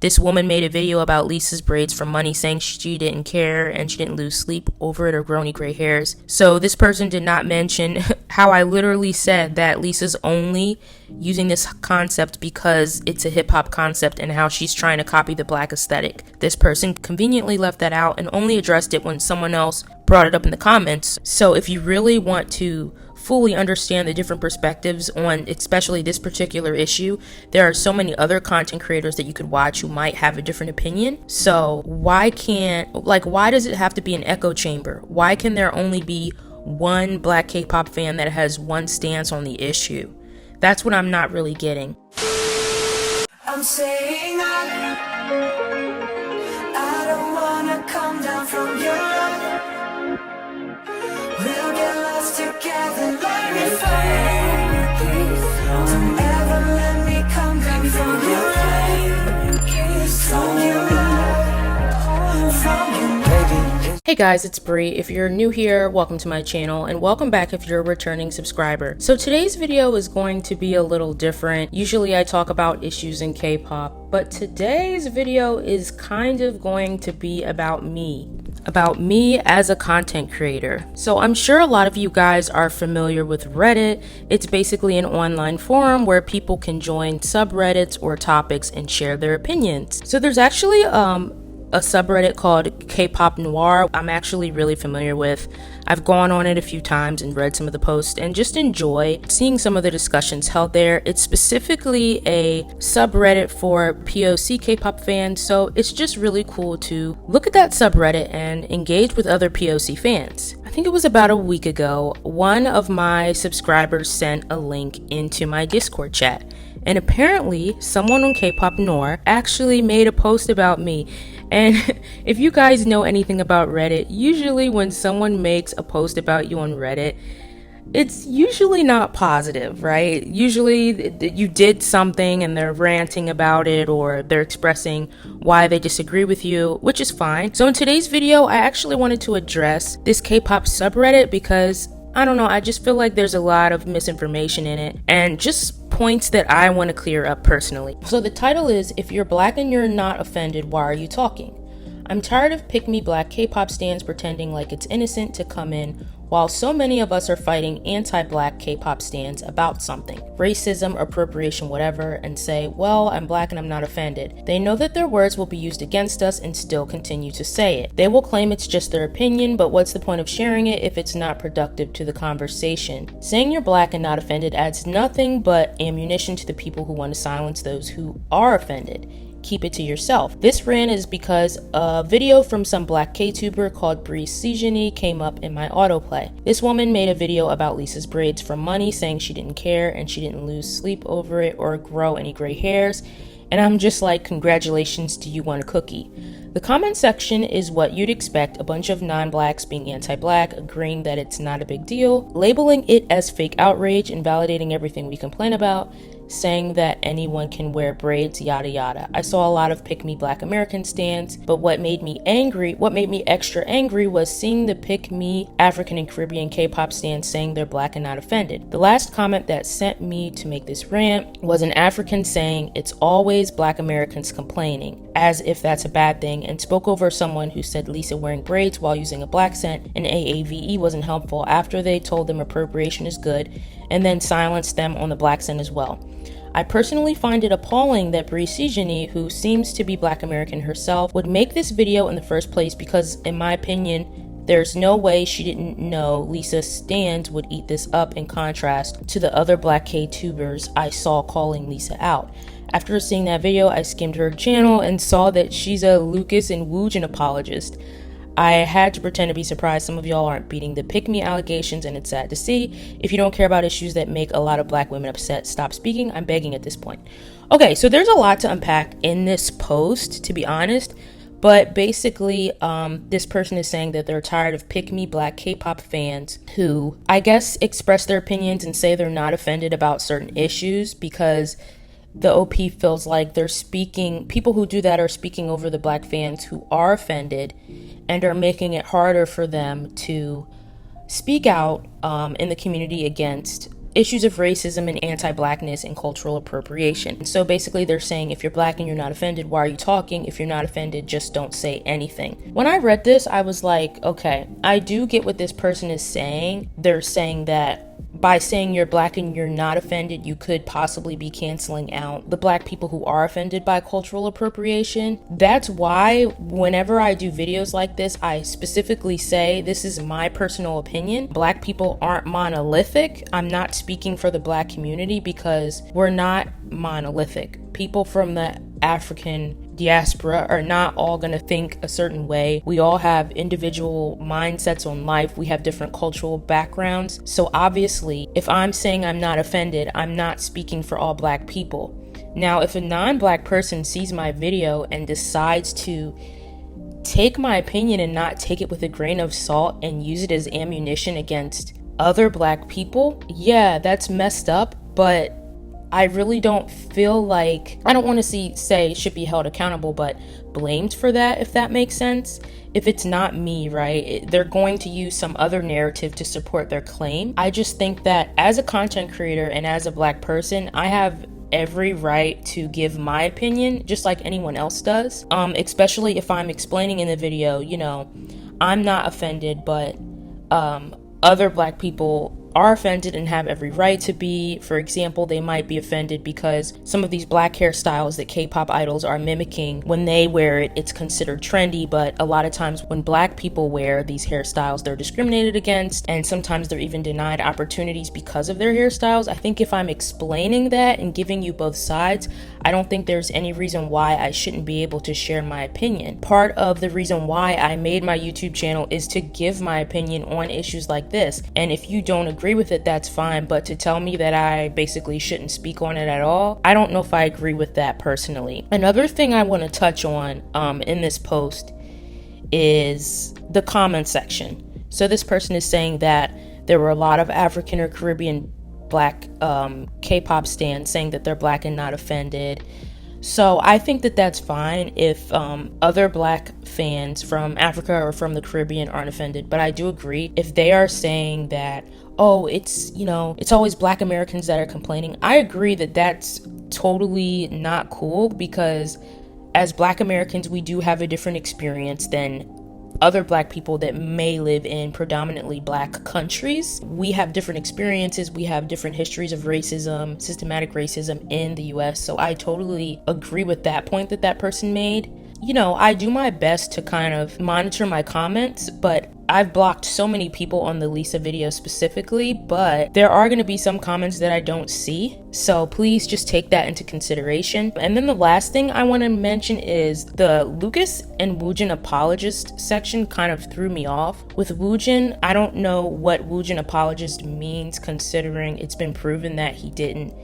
This woman made a video about Lisa's braids for money, saying she didn't care and she didn't lose sleep over it or grow any gray hairs. So this person did not mention how I literally said that Lisa's only using this concept because it's a hip-hop concept and how she's trying to copy the black aesthetic. This person conveniently left that out and only addressed it when someone else brought it up in the comments. So if you really want to fully understand the different perspectives on especially this particular issue, there are so many other content creators that you could watch who might have a different opinion. So why does it have to be an echo chamber? Why can there only be one black K-pop fan that has one stance on the issue? That's what I'm not really getting. I'm saying I don't wanna come down from your love. We'll get lost together like we fight. Don't ever let me come down from your love. From your love. From your love. Hey guys, it's Bree. If you're new here, welcome to my channel, and welcome back if you're a returning subscriber. So today's video is going to be a little different. Usually I talk about issues in K-pop, but today's video is kind of going to be about me as a content creator. So I'm sure a lot of you guys are familiar with Reddit. It's basically an online forum where people can join subreddits or topics and share their opinions. So there's actually a subreddit called kpopnoir I'm actually really familiar with. I've gone on it a few times and read some of the posts and just enjoy seeing some of the discussions held there. It's specifically a subreddit for POC K-pop fans, so it's just really cool to look at that subreddit and engage with other POC fans. I think it was about a week ago, one of my subscribers sent a link into my Discord chat, and apparently someone on kpopnoir actually made a post about me. And if you guys know anything about Reddit, usually when someone makes a post about you on Reddit, it's usually not positive, right? Usually you did something and they're ranting about it, or they're expressing why they disagree with you, which is fine. So in today's video, I actually wanted to address this K-pop subreddit because, I don't know, I just feel like there's a lot of misinformation in it and just points that I want to clear up personally. So the title is, if you're black and you're not offended, why are you talking? I'm tired of pick-me black K-pop stans pretending like it's innocent to come in while so many of us are fighting anti-black K-pop stans about something, racism, appropriation, whatever, and say, well, I'm black and I'm not offended. They know that their words will be used against us and still continue to say it. They will claim it's just their opinion, but what's the point of sharing it if it's not productive to the conversation? Saying you're black and not offended adds nothing but ammunition to the people who want to silence those who are offended. Keep it to yourself. This rant is because a video from some black K-tuber called briczenne came up in my autoplay. This woman made a video about Lisa's braids for money, saying she didn't care and she didn't lose sleep over it or grow any gray hairs. And I'm just like, congratulations to you on a cookie. The comment section is what you'd expect, a bunch of non-blacks being anti-black, agreeing that it's not a big deal, labeling it as fake outrage, invalidating everything we complain about, saying that anyone can wear braids, yada yada. I saw a lot of pick me black American stans, but what made me extra angry was seeing the pick me African and Caribbean K-pop stans saying they're black and not offended. The last comment that sent me to make this rant was an African saying it's always black Americans complaining, as if that's a bad thing, and spoke over someone who said Lisa wearing braids while using a black scent and AAVE wasn't helpful after they told them appropriation is good, and then silenced them on the black scent as well. I personally find it appalling that briczenne, who seems to be black American herself, would make this video in the first place because, in my opinion, there's no way she didn't know Lisa's stans would eat this up in contrast to the other black K-tubers I saw calling Lisa out. After seeing that video, I skimmed her channel and saw that she's a Lucas and Woojin apologist. I had to pretend to be surprised some of y'all aren't beating the pick-me allegations, and it's sad to see. If you don't care about issues that make a lot of black women upset, stop speaking. I'm begging at this point. Okay, so there's a lot to unpack in this post, to be honest, but basically this person is saying that they're tired of pick-me black K-pop fans who, I guess, express their opinions and say they're not offended about certain issues because the OP feels like people who do that are speaking over the black fans who are offended and are making it harder for them to speak out in the community against issues of racism and anti-blackness and cultural appropriation. So basically they're saying, if you're black and you're not offended, why are you talking? If you're not offended, just don't say anything. When I read this, I was like, okay, I do get what this person is saying. They're saying that by saying you're black and you're not offended, you could possibly be canceling out the black people who are offended by cultural appropriation. That's why whenever I do videos like this, I specifically say this is my personal opinion. Black people aren't monolithic. I'm not speaking for the black community because we're not monolithic. People from the African diaspora are not all going to think a certain way. We all have individual mindsets on life. We have different cultural backgrounds. So obviously, if I'm saying I'm not offended, I'm not speaking for all black people. Now, if a non-black person sees my video and decides to take my opinion and not take it with a grain of salt and use it as ammunition against other black people, yeah, that's messed up, but I really don't feel like, I don't want to say should be held accountable, but blamed for that, if that makes sense. If it's not me, right, they're going to use some other narrative to support their claim. I just think that as a content creator and as a black person, I have every right to give my opinion just like anyone else does, especially if I'm explaining in the video, you know, I'm not offended, but other black people are offended and have every right to be. For example, they might be offended because some of these black hairstyles that K-pop idols are mimicking, when they wear it, it's considered trendy, but a lot of times when black people wear these hairstyles, they're discriminated against, and sometimes they're even denied opportunities because of their hairstyles. I think if I'm explaining that and giving you both sides, I don't think there's any reason why I shouldn't be able to share my opinion. Part of the reason why I made my YouTube channel is to give my opinion on issues like this, and if you don't agree with it, that's fine, but to tell me that I basically shouldn't speak on it at all, I don't know if I agree with that personally. Another thing I want to touch on in this post is the comment section. So this person is saying that there were a lot of African or Caribbean black K-pop stans saying that they're black and not offended. So I think that that's fine if other black fans from Africa or from the Caribbean aren't offended, but I do agree if they are saying that, oh, it's, you know, it's always black Americans that are complaining. I agree that that's totally not cool, because as black Americans, we do have a different experience than other black people that may live in predominantly black countries. We have different experiences, we have different histories of racism, systematic racism in the US. So I totally agree with that point that that person made. You know, I do my best to kind of monitor my comments, but I've blocked so many people on the Lisa video specifically, but there are going to be some comments that I don't see. So please just take that into consideration. And then the last thing I want to mention is the Lucas and Woojin apologist section kind of threw me off. With Woojin, I don't know what Woojin apologist means, considering it's been proven that he didn't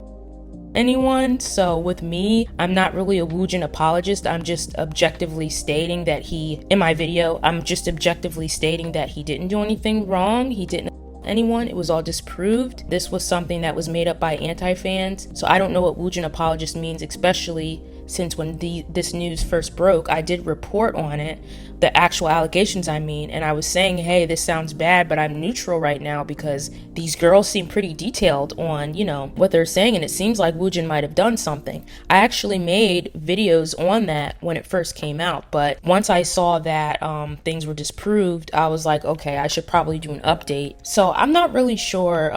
anyone. So with me, I'm not really a Woojin apologist. I'm just objectively stating that in my video, I'm just objectively stating that he didn't do anything wrong. He didn't anyone. It was all disproved. This was something that was made up by anti-fans. So I don't know what Woojin apologist means, especially since when this news first broke, I did report on it, the actual allegations I mean, and I was saying, hey, this sounds bad, but I'm neutral right now because these girls seem pretty detailed on, you know, what they're saying, and it seems like Woojin might have done something. I actually made videos on that when it first came out, but once I saw that things were disproved, I was like, okay, I should probably do an update. So I'm not really sure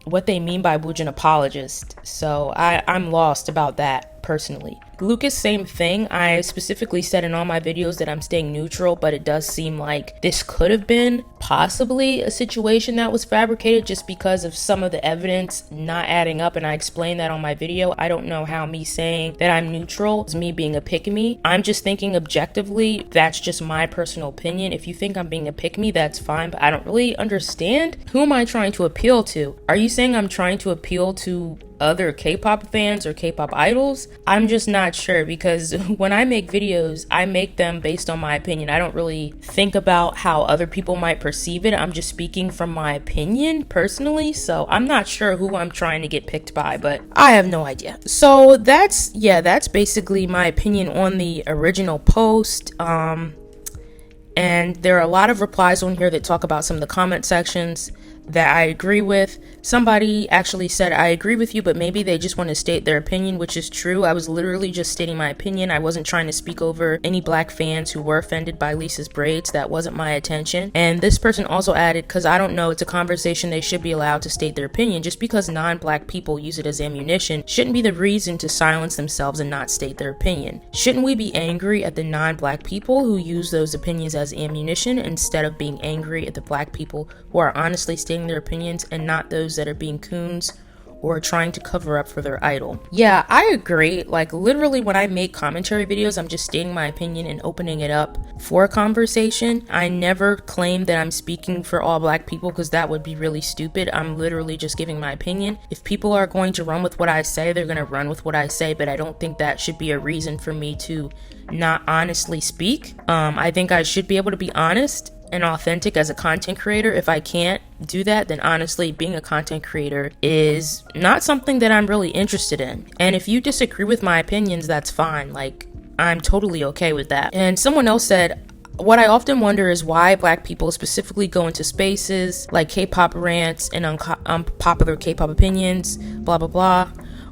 what they mean by Woojin apologist, so I'm lost about that personally. Lucas, same thing. I specifically said in all my videos that I'm staying neutral, but it does seem like this could have been possibly a situation that was fabricated just because of some of the evidence not adding up, and I explained that on my video. I don't know how me saying that I'm neutral is me being a pick-me. I'm just thinking objectively, that's just my personal opinion. If you think I'm being a pick-me, that's fine, but I don't really understand. Who am I trying to appeal to? Are you saying I'm trying to appeal to other K-pop fans or K-pop idols? I'm just not sure, because when I make videos, I make them based on my opinion. I don't really think about how other people might perceive it. I'm just speaking from my opinion personally, so I'm not sure who I'm trying to get picked by, but I have no idea. So that's basically my opinion on the original post. And there are a lot of replies on here that talk about some of the comment sections. that I agree with. Somebody actually said, I agree with you, but maybe they just want to state their opinion, which is true. I was literally just stating my opinion. I wasn't trying to speak over any black fans who were offended by Lisa's braids. That wasn't my intention. And this person also added, because I don't know, it's a conversation, they should be allowed to state their opinion. Just because non-black people use it as ammunition shouldn't be the reason to silence themselves and not state their opinion. Shouldn't we be angry at the non-black people who use those opinions as ammunition instead of being angry at the black people who are honestly stating their opinions and not those that are being coons or trying to cover up for their idol? Yeah, I agree. Like, literally when I make commentary videos, I'm just stating my opinion and opening it up for a conversation. I never claim that I'm speaking for all black people, because that would be really stupid. I'm literally just giving my opinion. If people are going to run with what I say, they're going to run with what I say, but I don't think that should be a reason for me to not honestly speak. I think I should be able to be honest and authentic as a content creator. If I can't do that, then honestly, being a content creator is not something that I'm really interested in. And if you disagree with my opinions, that's fine. Like, I'm totally okay with that. And someone else said, what I often wonder is why black people specifically go into spaces like K-pop rants and unpopular K-pop opinions, blah, blah, blah.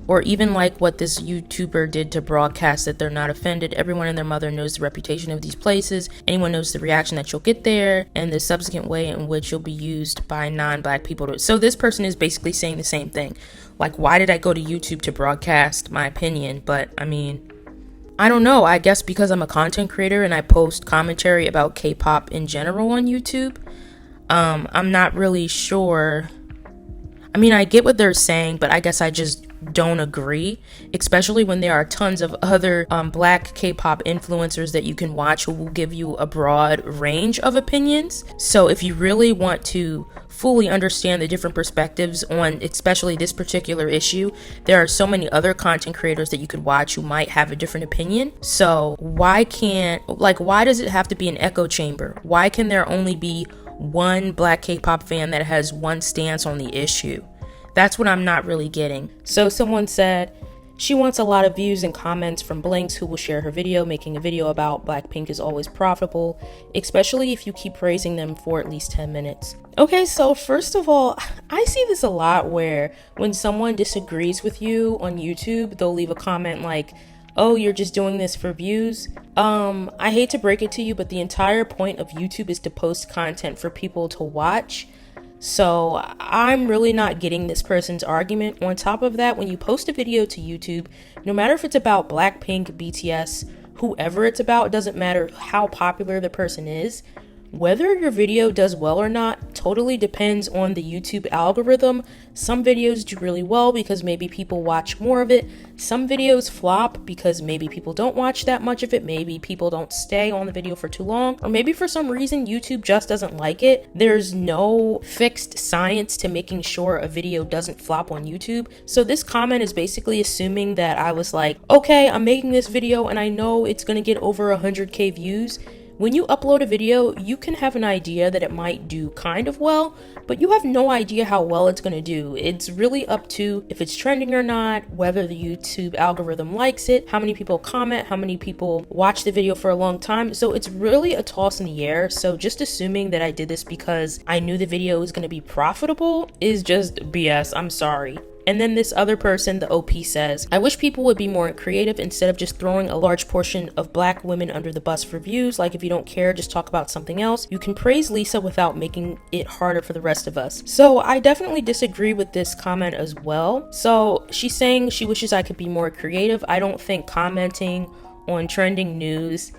Or even like what this YouTuber did to broadcast that they're not offended. Everyone and their mother knows the reputation of these places. Anyone knows the reaction that you'll get there and the subsequent way in which you'll be used by non-black people. So this person is basically saying the same thing. Like, why did I go to YouTube to broadcast my opinion? But I mean, I don't know. I guess because I'm a content creator and I post commentary about K-pop in general on YouTube. I'm not really sure. I mean, I get what they're saying, but I guess I just don't agree, especially when there are tons of other black K-pop influencers that you can watch who will give you a broad range of opinions. So if you really want to fully understand the different perspectives on especially this particular issue, there are so many other content creators that you could watch who might have a different opinion. So why does it have to be an echo chamber? Why can there only be one black K-pop fan that has one stance on the issue? That's what I'm not really getting. So someone said, she wants a lot of views and comments from Blinks who will share her video. Making a video about Blackpink is always profitable, especially if you keep praising them for at least 10 minutes. Okay, so first of all, I see this a lot where when someone disagrees with you on YouTube, they'll leave a comment like, oh, you're just doing this for views. I hate to break it to you, but the entire point of YouTube is to post content for people to watch. So I'm really not getting this person's argument. On top of that, when you post a video to YouTube, no matter if it's about Blackpink, BTS, whoever it's about, it doesn't matter how popular the person is. Whether your video does well or not totally depends on the YouTube algorithm. Some videos do really well because maybe people watch more of it. Some videos flop because maybe people don't watch that much of it. Maybe people don't stay on the video for too long. Or maybe for some reason YouTube just doesn't like it. There's no fixed science to making sure a video doesn't flop on YouTube. So this comment is basically assuming that I was like, okay, I'm making this video and I know it's gonna get over 100K views. When you upload a video, you can have an idea that it might do kind of well, but you have no idea how well it's going to do. It's really up to if it's trending or not, whether the YouTube algorithm likes it, how many people comment, how many people watch the video for a long time. So it's really a toss in the air. So just assuming that I did this because I knew the video was going to be profitable is just BS. I'm sorry. And then this other person, the OP, says, I wish people would be more creative instead of just throwing a large portion of black women under the bus for views. Like, if you don't care, just talk about something else. You can praise Lisa without making it harder for the rest of us. So I definitely disagree with this comment as well. So she's saying she wishes I could be more creative. I don't think commenting on trending news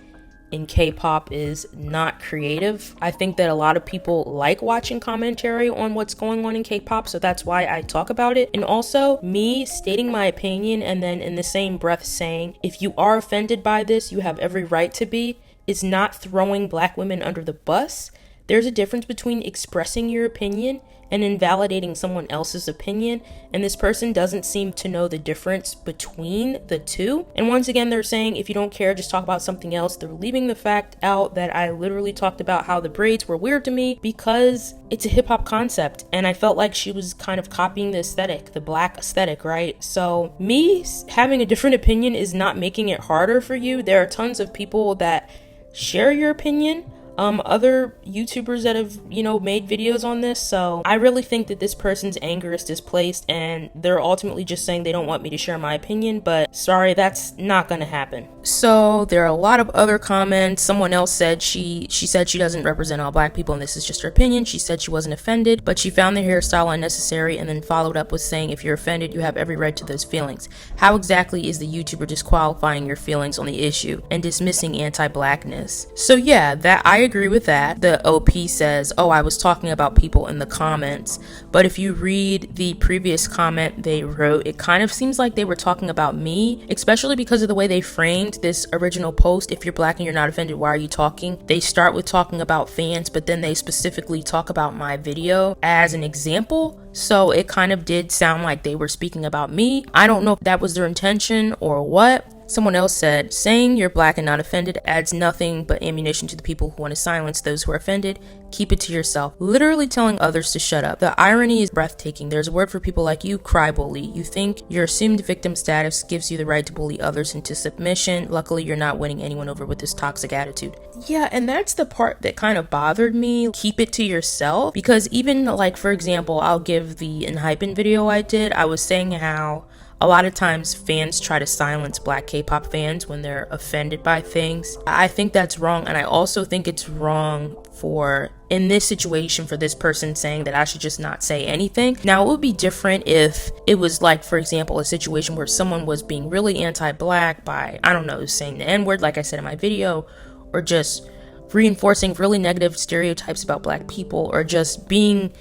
in K-pop is not creative. I think that a lot of people like watching commentary on what's going on in K-pop, so that's why I talk about it. And also, me stating my opinion and then in the same breath saying, if you are offended by this, you have every right to be, is not throwing black women under the bus. There's a difference between expressing your opinion and invalidating someone else's opinion, and this person doesn't seem to know the difference between the two. And once again, they're saying, if you don't care, just talk about something else. They're leaving the fact out that I literally talked about how the braids were weird to me because it's a hip-hop concept, and I felt like she was kind of copying the aesthetic, the black aesthetic, right? So me having a different opinion is not making it harder for you. There are tons of people that share your opinion. other YouTubers that have, you know, made videos on this. So I really think that this person's anger is displaced and they're ultimately just saying they don't want me to share my opinion, but sorry, that's not gonna happen. So there are a lot of other comments. Someone else said she said she doesn't represent all black people and this is just her opinion. She said she wasn't offended, but she found the hairstyle unnecessary, and then followed up with saying, if you're offended, you have every right to those feelings. How exactly is the YouTuber disqualifying your feelings on the issue and dismissing anti-blackness? So yeah, that I agree with that. The OP says, oh, I was talking about people in the comments, but if you read the previous comment they wrote, it kind of seems like they were talking about me, especially because of the way they framed this original post. If you're black and you're not offended, why are you talking? They start with talking about fans, but then they specifically talk about my video as an example. So it kind of did sound like they were speaking about me. I don't know if that was their intention or what. Someone else said, saying you're black and not offended adds nothing but ammunition to the people who want to silence those who are offended. Keep it to yourself. Literally telling others to shut up. The irony is breathtaking. There's a word for people like you, cry bully. You think your assumed victim status gives you the right to bully others into submission. Luckily, you're not winning anyone over with this toxic attitude. Yeah, and that's the part that kind of bothered me. Keep it to yourself. Because even like, for example, I'll give the Hyeme video I did. I was saying how a lot of times fans try to silence black K-pop fans when they're offended by things. I think that's wrong, and I also think it's wrong for, in this situation, for this person saying that I should just not say anything. Now, it would be different if it was like, for example, a situation where someone was being really anti-black by, I don't know, saying the N-word like I said in my video, or just reinforcing really negative stereotypes about black people, or just being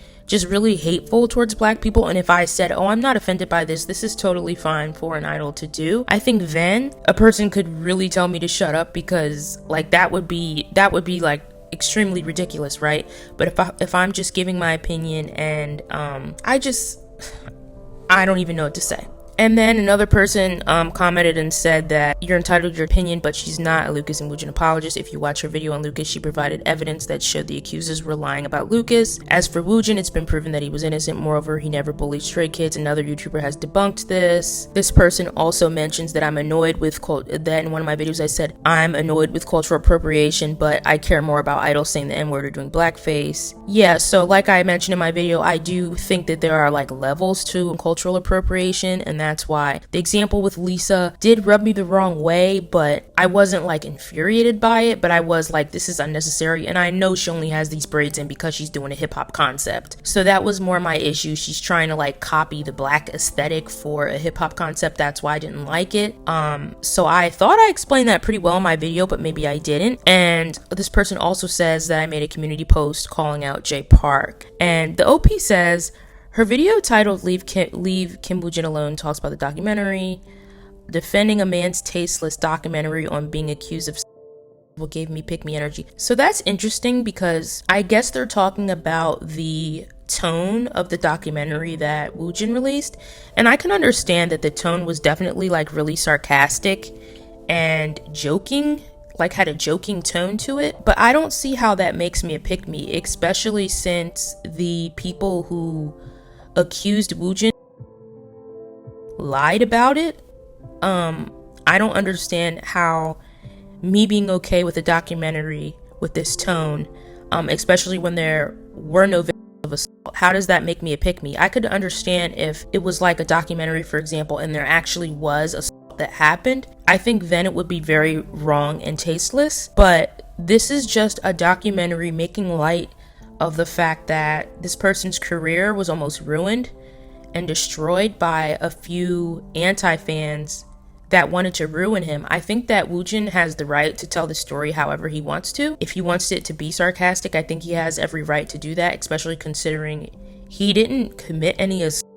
really hateful towards black people. And if I said, oh, I'm not offended by this is totally fine for an idol to do, I think then a person could really tell me to shut up, because like that would be like extremely ridiculous, right? But if I'm just giving my opinion and I don't even know what to say. And then another person commented and said that you're entitled to your opinion, but she's not a Lucas and Woojin apologist. If you watch her video on Lucas, she provided evidence that showed the accusers were lying about Lucas. As for Woojin, it's been proven that he was innocent. Moreover, he never bullied stray kids. Another YouTuber has debunked this. This person also mentions that I'm annoyed with that in one of my videos I said I'm annoyed with cultural appropriation, but I care more about idols saying the N-word or doing blackface. Yeah, so like I mentioned in my video, I do think that there are like levels to cultural appropriation, and that's why the example with Lisa did rub me the wrong way, but I wasn't like infuriated by it, but I was like, this is unnecessary, and I know she only has these braids in because she's doing a hip-hop concept. So that was more my issue. She's trying to like copy the black aesthetic for a hip-hop concept. That's why I didn't like it. So I thought I explained that pretty well in my video, but maybe I didn't. And this person also says that I made a community post calling out Jay Park, and the OP says her video titled Leave Kim Woojin Alone talks about the documentary, defending a man's tasteless documentary on being accused of what gave me pick me energy. So that's interesting, because I guess they're talking about the tone of the documentary that Woojin released, and I can understand that the tone was definitely like really sarcastic and joking, like had a joking tone to it, but I don't see how that makes me a pick me, especially since the people who accused Woojin lied about it. I don't understand how me being okay with a documentary with this tone, especially when there were no victims of assault, how does that make me a pick me? I could understand if it was like a documentary, for example, and there actually was assault that happened. I think then it would be very wrong and tasteless, but this is just a documentary making light of the fact that this person's career was almost ruined and destroyed by a few anti-fans that wanted to ruin him. I think that Woojin has the right to tell the story however he wants to. If he wants it to be sarcastic, I think he has every right to do that, especially considering he didn't commit any assault.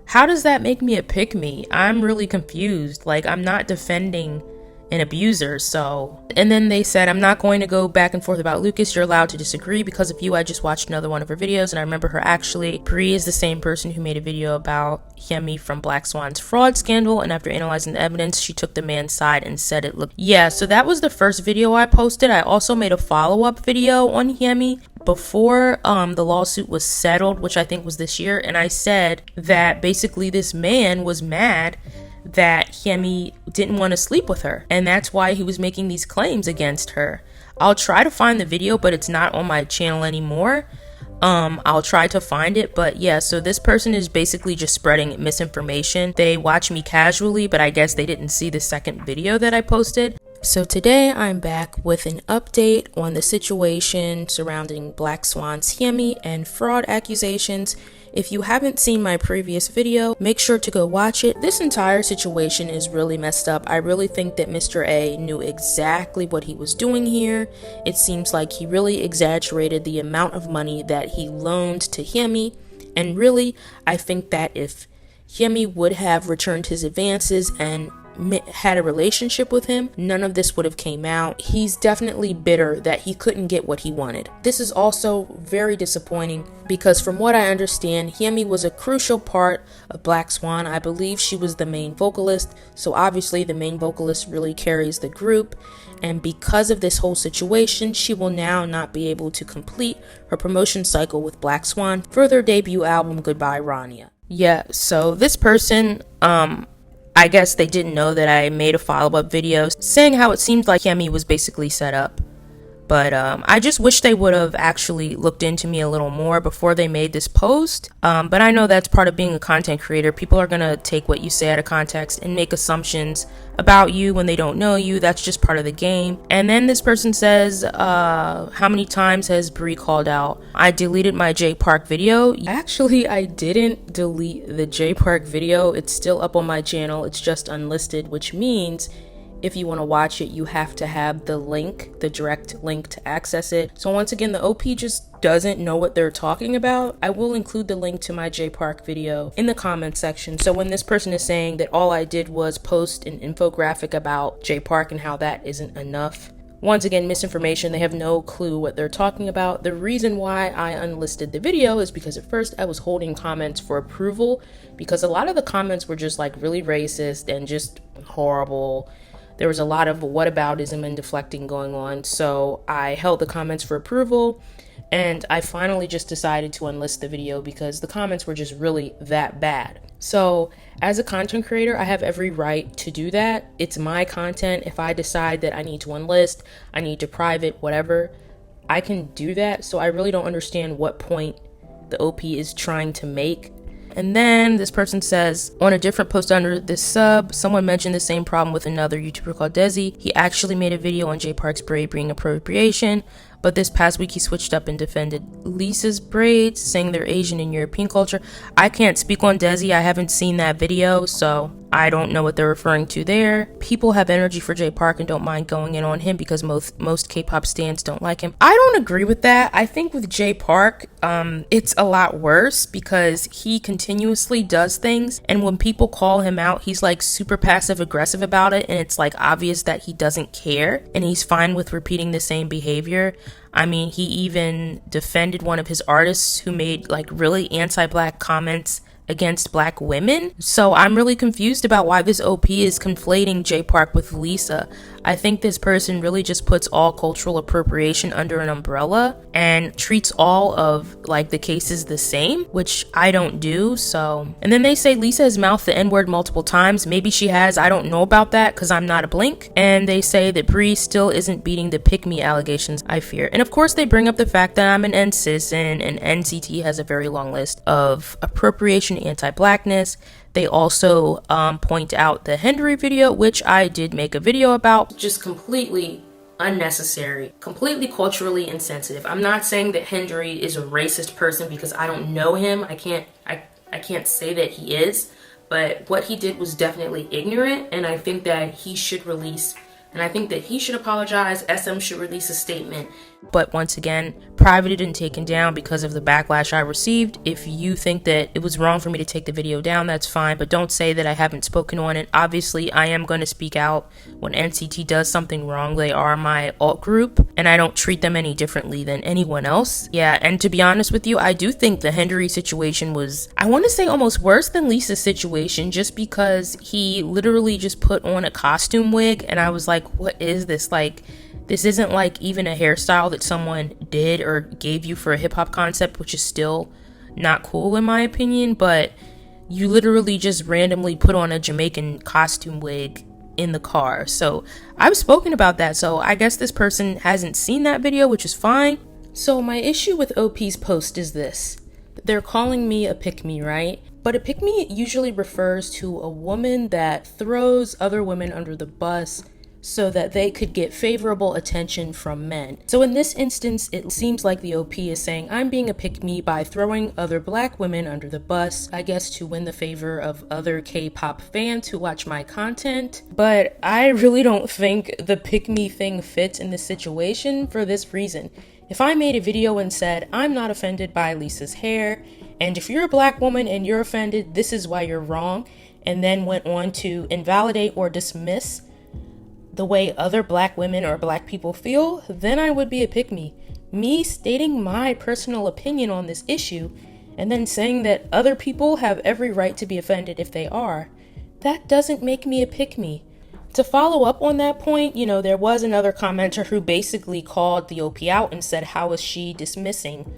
How does that make me a pick me? I'm really confused. Like, I'm not defending an abuser. So, and then they said, I'm not going to go back and forth about Lucas. You're allowed to disagree. Because of you, I just watched another one of her videos and I remember her actually. Bree is the same person who made a video about Hyeme from BLACKSWAN's fraud scandal, and after analyzing the evidence, she took the man's side and said it looked. Yeah, so that was the first video I posted. I also made a follow-up video on Hyeme before the lawsuit was settled, which I think was this year, and I said that basically this man was mad that Hyeme didn't want to sleep with her, and that's why he was making these claims against her. I'll try to find the video, but it's not on my channel anymore. I'll try to find it, but yeah, so this person is basically just spreading misinformation. They watch me casually, but I guess they didn't see the second video that I posted. So today I'm back with an update on the situation surrounding BLACKSWAN's Hyeme and fraud accusations. If you haven't seen my previous video, make sure to go watch it. This entire situation is really messed up. I really think that Mr. A knew exactly what he was doing here. It seems like he really exaggerated the amount of money that he loaned to Hyeme. And really, I think that if Hyeme would have returned his advances and had a relationship with him, none of this would have came out. He's definitely bitter that he couldn't get what he wanted. This is also very disappointing because from what I understand, Hyeme was a crucial part of BLACKSWAN. I believe she was the main vocalist, so obviously the main vocalist really carries the group, and because of this whole situation, she will now not be able to complete her promotion cycle with BLACKSWAN for their debut album, Goodbye Rania. Yeah, so this person, I guess they didn't know that I made a follow-up video saying how it seemed like Hyeme was basically set up. But I just wish they would have actually looked into me a little more before they made this post. But I know that's part of being a content creator. People are going to take what you say out of context and make assumptions about you when they don't know you. That's just part of the game. And then this person says, how many times has Brie called out? I deleted my J Park video. Actually, I didn't delete the J Park video. It's still up on my channel. It's just unlisted, which means if you want to watch it, you have to have the link, the direct link to access it. So once again, the OP just doesn't know what they're talking about. I will include the link to my J Park video in the comment section. So when this person is saying that all I did was post an infographic about J Park and how that isn't enough, once again, misinformation. They have no clue what they're talking about. The reason why I unlisted the video is because at first I was holding comments for approval because a lot of the comments were just like really racist and just horrible. There was a lot of whataboutism and deflecting going on, so I held the comments for approval, and I finally just decided to unlist the video because the comments were just really that bad. So as a content creator, I have every right to do that. It's my content. If I decide that I need to unlist, I need to private, whatever, I can do that. So I really don't understand what point the OP is trying to make. And then this person says, on a different post under this sub, someone mentioned the same problem with another YouTuber called Desi. He actually made a video on J Park's braid being appropriation, but this past week he switched up and defended Lisa's braids, saying they're Asian in European culture. I can't speak on Desi. I haven't seen that video, so I don't know what they're referring to there. People have energy for J Park and don't mind going in on him because most K-pop stans don't like him. I don't agree with that. I think with J Park, it's a lot worse because he continuously does things, and when people call him out, he's like super passive aggressive about it, and it's like obvious that he doesn't care and he's fine with repeating the same behavior. I mean, he even defended one of his artists who made like really anti-black comments against black women. So I'm really confused about why this OP is conflating J Park with Lisa. I think this person really just puts all cultural appropriation under an umbrella and treats all of like the cases the same, which I don't do. So, and then they say Lisa has mouthed the N-word multiple times. Maybe she has. I don't know about that because I'm not a blink. And they say that Brie still isn't beating the pick me allegations, I fear. And of course they bring up the fact that I'm an N citizen and NCT has a very long list of appropriation, anti-blackness. They also point out the Hendery video, which I did make a video about. Just completely unnecessary, completely culturally insensitive. I'm not saying that Hendery is a racist person because I don't know him. I can't say that he is, but what he did was definitely ignorant, and I think that he should release, and I think that he should apologize. SM should release a statement. But once again, privated and taken down because of the backlash I received. If you think that it was wrong for me to take the video down, that's fine, but don't say that I haven't spoken on it. Obviously, I am going to speak out when NCT does something wrong. They are my alt group, and I don't treat them any differently than anyone else. Yeah, and to be honest with you, I do think the Hendery situation was, I want to say, almost worse than Lisa's situation, just because he literally just put on a costume wig, and I was like, what is this? Like, this isn't like even a hairstyle that someone did or gave you for a hip-hop concept, which is still not cool in my opinion. But you literally just randomly put on a Jamaican costume wig in the car. So I've spoken about that, so I guess this person hasn't seen that video, which is fine. So my issue with OP's post is this. They're calling me a pick-me, right? But a pick-me usually refers to a woman that throws other women under the bus so that they could get favorable attention from men. So in this instance, it seems like the OP is saying, I'm being a pick-me by throwing other black women under the bus, I guess to win the favor of other K-pop fans who watch my content. But I really don't think the pick-me thing fits in this situation for this reason. If I made a video and said, I'm not offended by Lisa's hair, and if you're a black woman and you're offended, this is why you're wrong, and then went on to invalidate or dismiss the way other black women or black people feel, then I would be a pick-me. Me stating my personal opinion on this issue and then saying that other people have every right to be offended if they are, that doesn't make me a pick-me. To follow up on that point, there was another commenter who basically called the OP out and said, how is she dismissing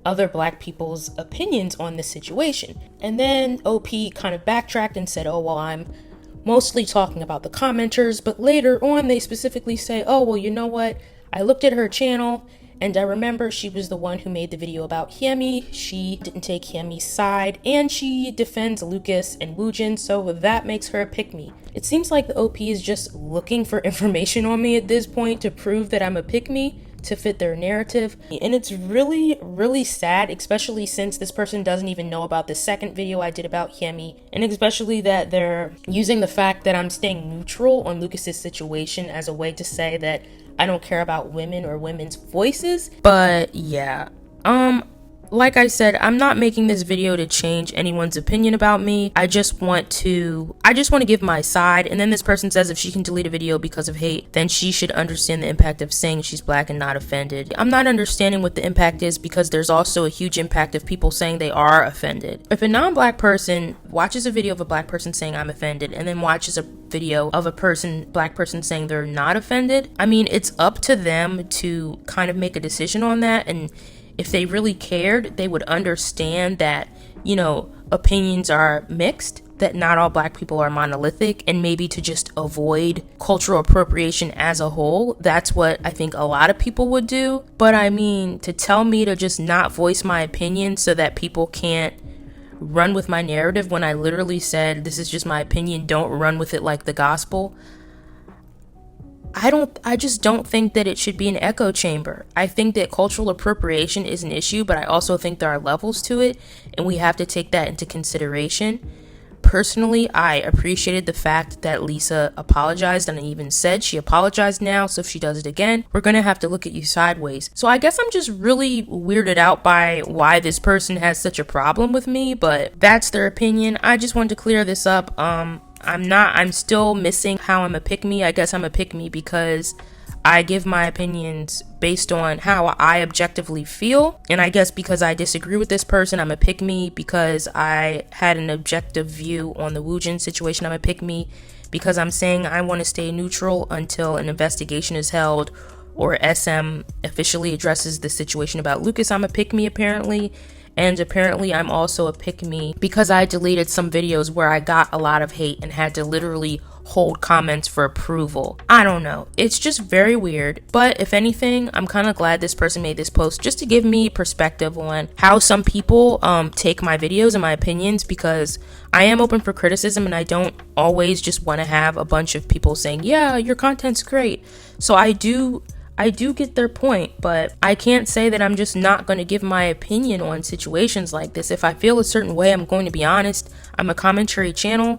other black people's opinions on this situation? And then OP kind of backtracked and said, oh, well, I'm mostly talking about the commenters, but later on they specifically say, oh, well, you know what? I looked at her channel and I remember she was the one who made the video about Hyeme. She didn't take Hyeme's side and she defends Lucas and Woojin, so that makes her a pick-me. It seems like the OP is just looking for information on me at this point to prove that I'm a pick-me to fit their narrative. And it's really, really sad, especially since this person doesn't even know about the second video I did about Hyeme, and especially that they're using the fact that I'm staying neutral on Lucas's situation as a way to say that I don't care about women or women's voices. But yeah, like I said, I'm not making this video to change anyone's opinion about me. I just want to give my side. And then this person says if she can delete a video because of hate, then she should understand the impact of saying she's black and not offended. I'm not understanding what the impact is because there's also a huge impact of people saying they are offended. If a non-black person watches a video of a black person saying I'm offended and then watches a video of a black person saying they're not offended, I mean, it's up to them to kind of make a decision on that. And if they really cared, they would understand that, opinions are mixed, that not all black people are monolithic, and maybe to just avoid cultural appropriation as a whole. That's what I think a lot of people would do. But I mean, to tell me to just not voice my opinion so that people can't run with my narrative when I literally said, this is just my opinion, don't run with it like the gospel. I just don't think that it should be an echo chamber. I think that cultural appropriation is an issue, but I also think there are levels to it, and we have to take that into consideration. Personally, I appreciated the fact that Lisa apologized, and I even said she apologized now, so if she does it again, we're gonna have to look at you sideways. So I guess I'm just really weirded out by why this person has such a problem with me, but that's their opinion. I just wanted to clear this up. I'm still missing how I'm a pick-me. I guess I'm a pick-me because I give my opinions based on how I objectively feel. And I guess because I disagree with this person, I'm a pick-me. Because I had an objective view on the Woojin situation, I'm a pick-me. Because I'm saying I want to stay neutral until an investigation is held or SM officially addresses the situation about Lucas, I'm a pick-me apparently. And apparently I'm also a pick-me because I deleted some videos where I got a lot of hate and had to literally hold comments for approval. I don't know. It's just very weird. But if anything, I'm kind of glad this person made this post just to give me perspective on how some people take my videos and my opinions, because I am open for criticism and I don't always just want to have a bunch of people saying, yeah, your content's great. So I do get their point, but I can't say that I'm just not going to give my opinion on situations like this. If I feel a certain way, I'm going to be honest. I'm a commentary channel.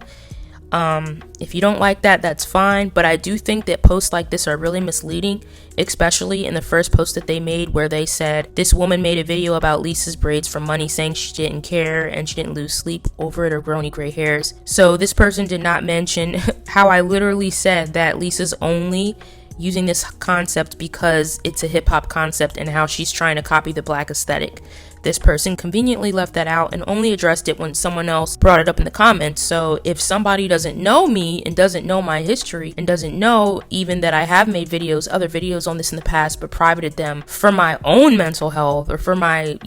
If you don't like that, that's fine. But I do think that posts like this are really misleading, especially in the first post that they made where they said this woman made a video about Lisa's braids for money, saying she didn't care and she didn't lose sleep over it or grow any gray hairs. So this person did not mention how I literally said that Lisa's only using this concept because it's a hip-hop concept and how she's trying to copy the black aesthetic. This person conveniently left that out and only addressed it when someone else brought it up in the comments. So if somebody doesn't know me and doesn't know my history and doesn't know even that I have made other videos on this in the past, but privated them for my own mental health or for my,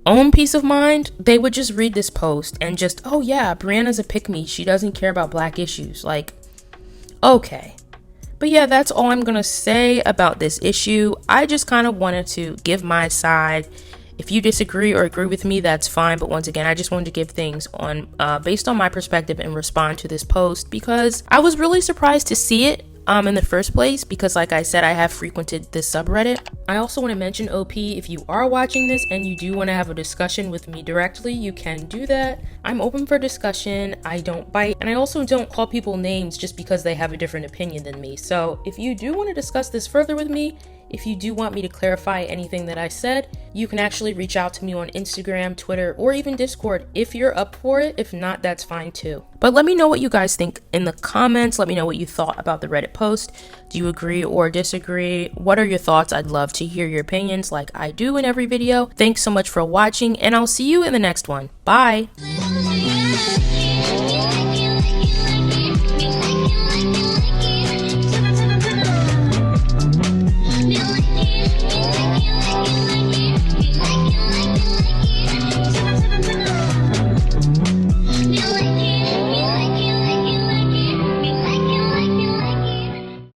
own peace of mind, they would just read this post and just, oh yeah, Brianna's a pick-me. She doesn't care about black issues. Like, okay. But yeah, that's all I'm gonna say about this issue. I just kind of wanted to give my side. If you disagree or agree with me, that's fine. But once again, I just wanted to give things on based on my perspective and respond to this post because I was really surprised to see it in the first place because, like I said, I have frequented this subreddit. I also want to mention, OP, if you are watching this and you do want to have a discussion with me directly, you can do that. I'm open for discussion. I don't bite, and I also don't call people names just because they have a different opinion than me. So if you do want to discuss this further with me, if you do want me to clarify anything that I said, you can actually reach out to me on Instagram, Twitter, or even Discord if you're up for it. If not, that's fine too. But let me know what you guys think in the comments. Let me know what you thought about the Reddit post. Do you agree or disagree? What are your thoughts? I'd love to hear your opinions like I do in every video. Thanks so much for watching, and I'll see you in the next one. Bye!